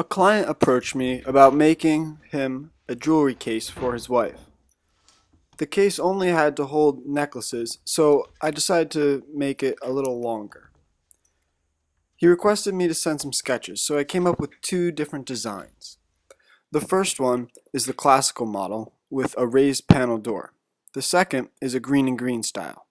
A client approached me about making him a jewelry case for his wife. The case only had to hold necklaces, so I decided to make it a little longer. He requested me to send some sketches, so I came up with two different designs. The first one is the classical model with a raised panel door. The second is a green and green style.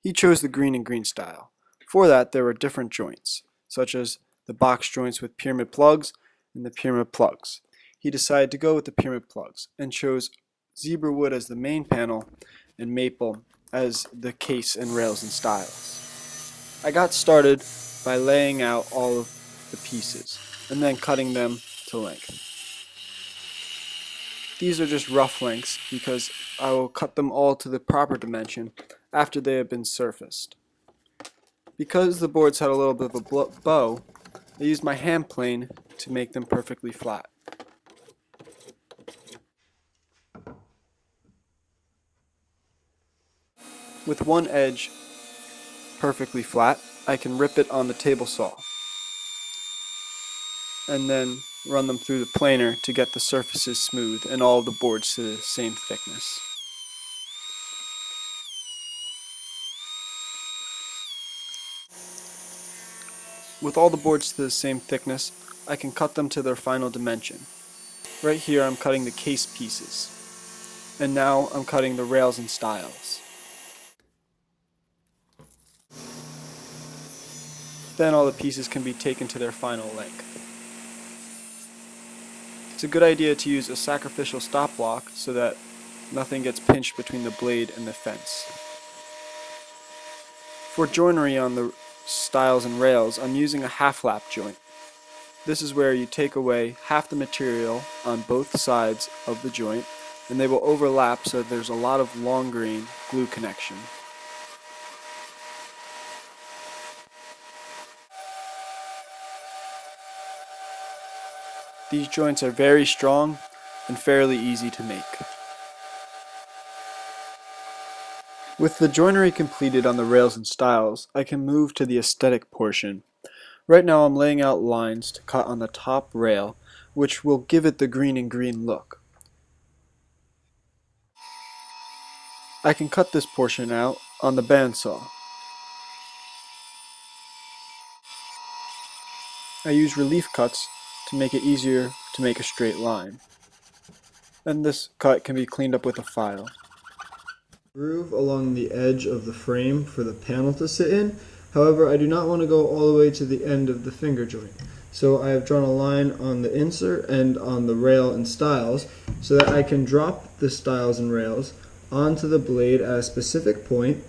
He chose the green and green style. For that, there were different joints, such as the box joints with pyramid plugs and the pyramid plugs. He decided to go with the pyramid plugs and chose Zebrawood as the main panel and maple as the case and rails and stiles. I got started by laying out all of the pieces and then cutting them to length. These are just rough lengths because I will cut them all to the proper dimension after they have been surfaced. Because the boards had a little bit of a bow, I used my hand plane to make them perfectly flat. With one edge perfectly flat, I can rip it on the table saw and then run them through the planer to get the surfaces smooth and all of the boards to the same thickness. With all the boards to the same thickness, I can cut them to their final dimension. Right here I'm cutting the case pieces, and now I'm cutting the rails and stiles. Then all the pieces can be taken to their final length. It's a good idea to use a sacrificial stop block so that nothing gets pinched between the blade and the fence. For joinery on the stiles and rails, I'm using a half lap joint. This is where you take away half the material on both sides of the joint and they will overlap so there's a lot of long grain glue connection. These joints are very strong and fairly easy to make. With the joinery completed on the rails and stiles, I can move to the aesthetic portion. Right now I'm laying out lines to cut on the top rail, which will give it the green and green look. I can cut this portion out on the bandsaw. I use relief cuts to make it easier to make a straight line. And this cut can be cleaned up with a file. Groove along the edge of the frame for the panel to sit in. However, I do not want to go all the way to the end of the finger joint. So I have drawn a line on the insert and on the rail and stiles so that I can drop the stiles and rails onto the blade at a specific point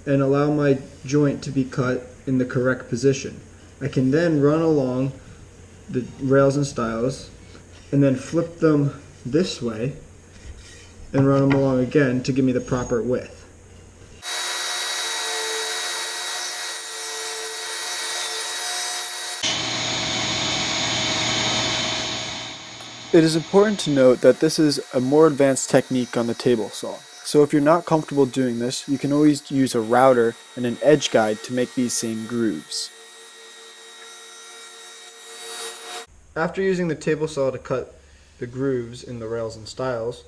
and allow my joint to be cut in the correct position. I can then run along the rails and stiles and then flip them this way and run them along again to give me the proper width. It is important to note that this is a more advanced technique on the table saw. So if you're not comfortable doing this, you can always use a router and an edge guide to make these same grooves. After using the table saw to cut the grooves in the rails and stiles,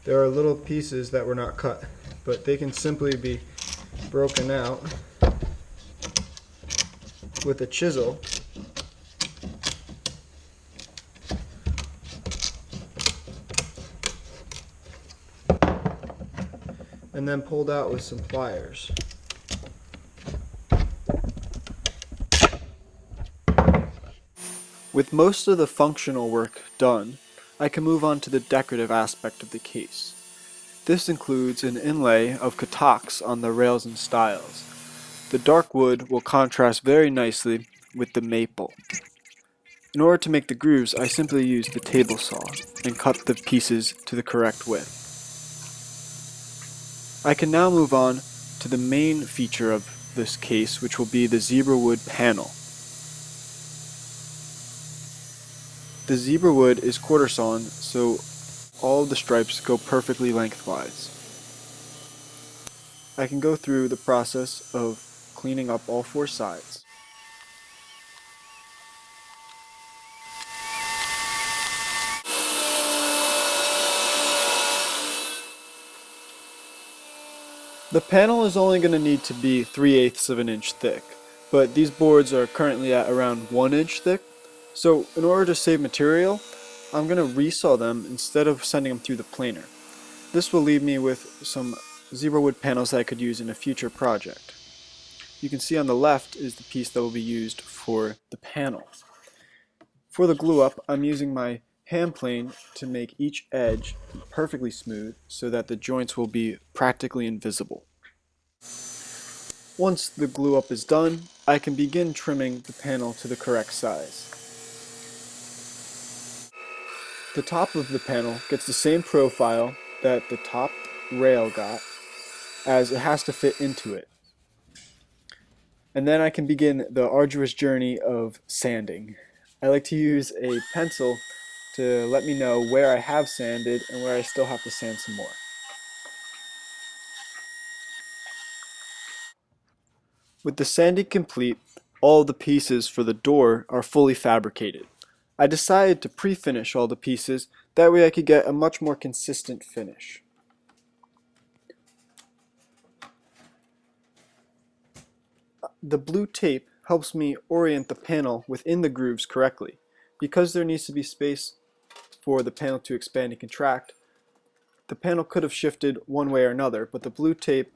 there are little pieces that were not cut, but they can simply be broken out with a chisel and then pulled out with some pliers. With most of the functional work done, I can move on to the decorative aspect of the case. This includes an inlay of Katox on the rails and stiles. The dark wood will contrast very nicely with the maple. In order to make the grooves, I simply use the table saw and cut the pieces to the correct width. I can now move on to the main feature of this case, which will be the Zebrawood panel. The Zebrawood is quarter sawn, so all of the stripes go perfectly lengthwise. I can go through the process of cleaning up all 4 sides. The panel is only going to need to be 3/8 of an inch thick, but these boards are currently at around 1 inch thick, so in order to save material, I'm going to resaw them instead of sending them through the planer. This will leave me with some Zebrawood panels that I could use in a future project. You can see on the left is the piece that will be used for the panel. For the glue up, I'm using my hand plane to make each edge perfectly smooth so that the joints will be practically invisible. Once the glue up is done, I can begin trimming the panel to the correct size. The top of the panel gets the same profile that the top rail got, as it has to fit into it. And then I can begin the arduous journey of sanding. I like to use a pencil to let me know where I have sanded and where I still have to sand some more. With the sanding complete, all the pieces for the door are fully fabricated. I decided to pre-finish all the pieces, that way I could get a much more consistent finish. The blue tape helps me orient the panel within the grooves correctly. Because there needs to be space for the panel to expand and contract, the panel could have shifted one way or another, but the blue tape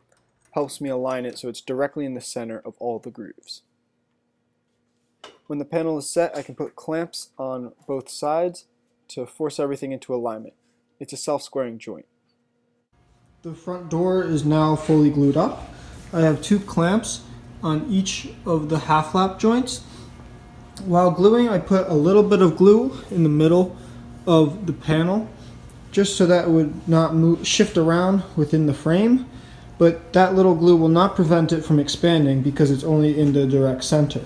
helps me align it so it's directly in the center of all the grooves. When the panel is set, I can put clamps on both sides to force everything into alignment. It's a self-squaring joint. The front door is now fully glued up. I have 2 clamps on each of the half lap joints. While gluing, I put a little bit of glue in the middle of the panel just so that it would not shift around within the frame, but that little glue will not prevent it from expanding because it's only in the direct center.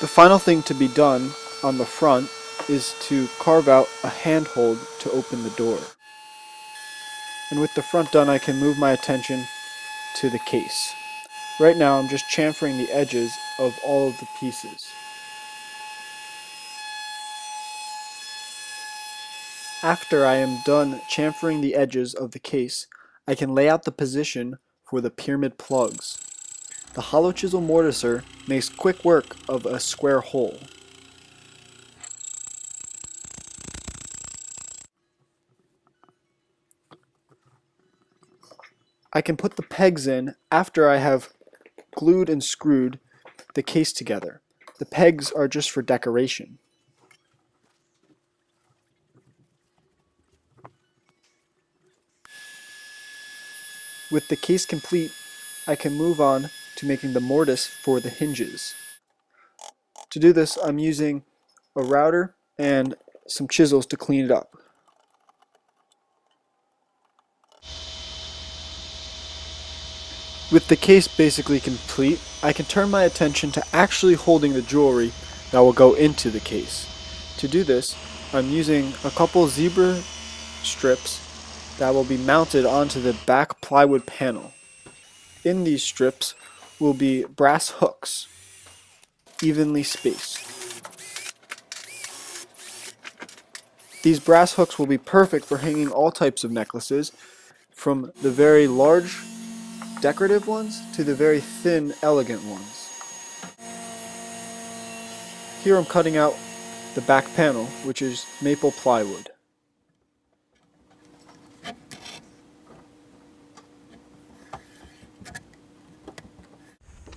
The final thing to be done on the front is to carve out a handhold to open the door. And with the front done, I can move my attention to the case. Right now I'm just chamfering the edges of all of the pieces. After I am done chamfering the edges of the case, I can lay out the position for the pyramid plugs. The hollow chisel mortiser makes quick work of a square hole. I can put the pegs in after I have glued and screwed the case together. The pegs are just for decoration. With the case complete, I can move on to making the mortise for the hinges. To do this, I'm using a router and some chisels to clean it up. With the case basically complete, I can turn my attention to actually holding the jewelry that will go into the case. To do this, I'm using a couple zebra strips that will be mounted onto the back plywood panel. In these strips will be brass hooks, evenly spaced. These brass hooks will be perfect for hanging all types of necklaces, from the very large decorative ones to the very thin elegant ones. Here I'm cutting out the back panel, which is maple plywood.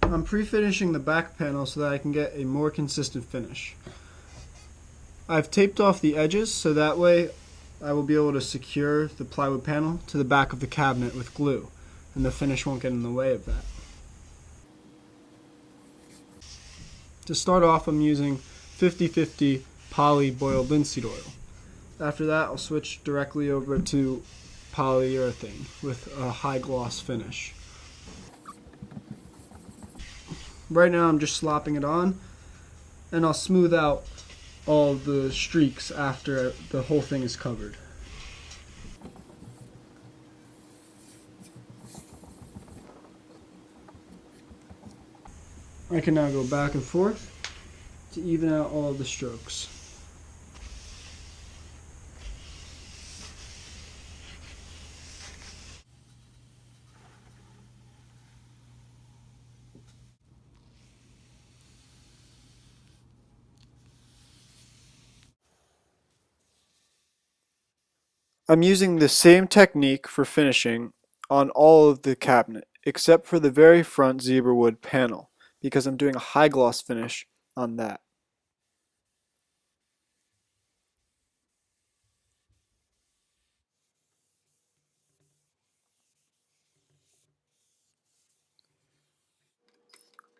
I'm pre-finishing the back panel so that I can get a more consistent finish. I've taped off the edges so that way I will be able to secure the plywood panel to the back of the cabinet with glue, and the finish won't get in the way of that. To start off, I'm using 50/50 poly boiled linseed oil. After that, I'll switch directly over to polyurethane with a high gloss finish. Right now I'm just slopping it on, and I'll smooth out all the streaks after the whole thing is covered. I can now go back and forth to even out all of the strokes. I'm using the same technique for finishing on all of the cabinet, except for the very front Zebrawood panel, because I'm doing a high gloss finish on that.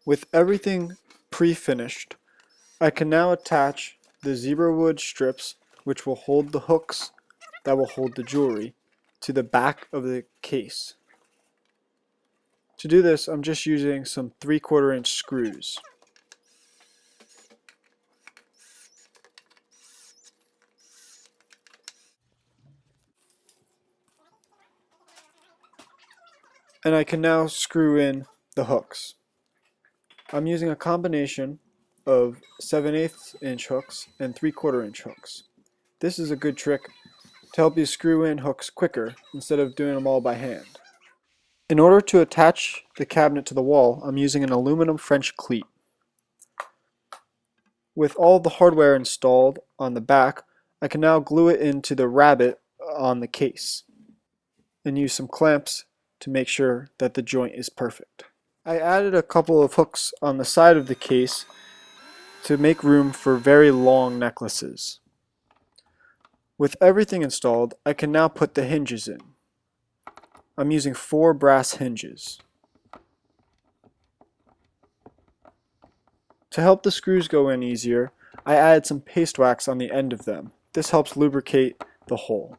With everything pre-finished, I can now attach the Zebrawood strips, which will hold the hooks that will hold the jewelry, to the back of the case. To do this, I'm just using some 3/4 inch screws. And I can now screw in the hooks. I'm using a combination of 7/8 inch hooks and 3/4 inch hooks. This is a good trick to help you screw in hooks quicker instead of doing them all by hand. In order to attach the cabinet to the wall, I'm using an aluminum French cleat. With all the hardware installed on the back, I can now glue it into the rabbet on the case and use some clamps to make sure that the joint is perfect. I added a couple of hooks on the side of the case to make room for very long necklaces. With everything installed, I can now put the hinges in. I'm using 4 brass hinges. To help the screws go in easier, I added some paste wax on the end of them. This helps lubricate the hole.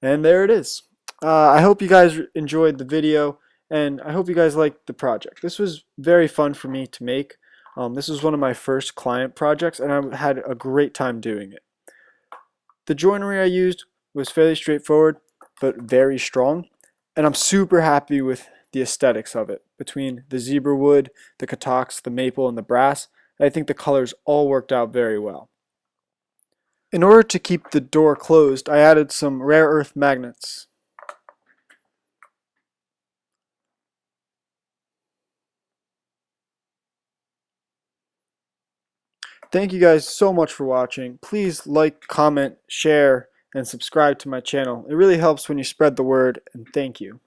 And there it is. I hope you guys enjoyed the video, and I hope you guys liked the project. This was very fun for me to make. This was one of my first client projects, and I had a great time doing it. The joinery I used was fairly straightforward, but very strong, and I'm super happy with the aesthetics of it. Between the zebra wood, the Katox, the maple, and the brass, I think the colors all worked out very well. In order to keep the door closed, I added some rare earth magnets. Thank you guys so much for watching. Please like, comment, share, and subscribe to my channel. It really helps when you spread the word, and thank you.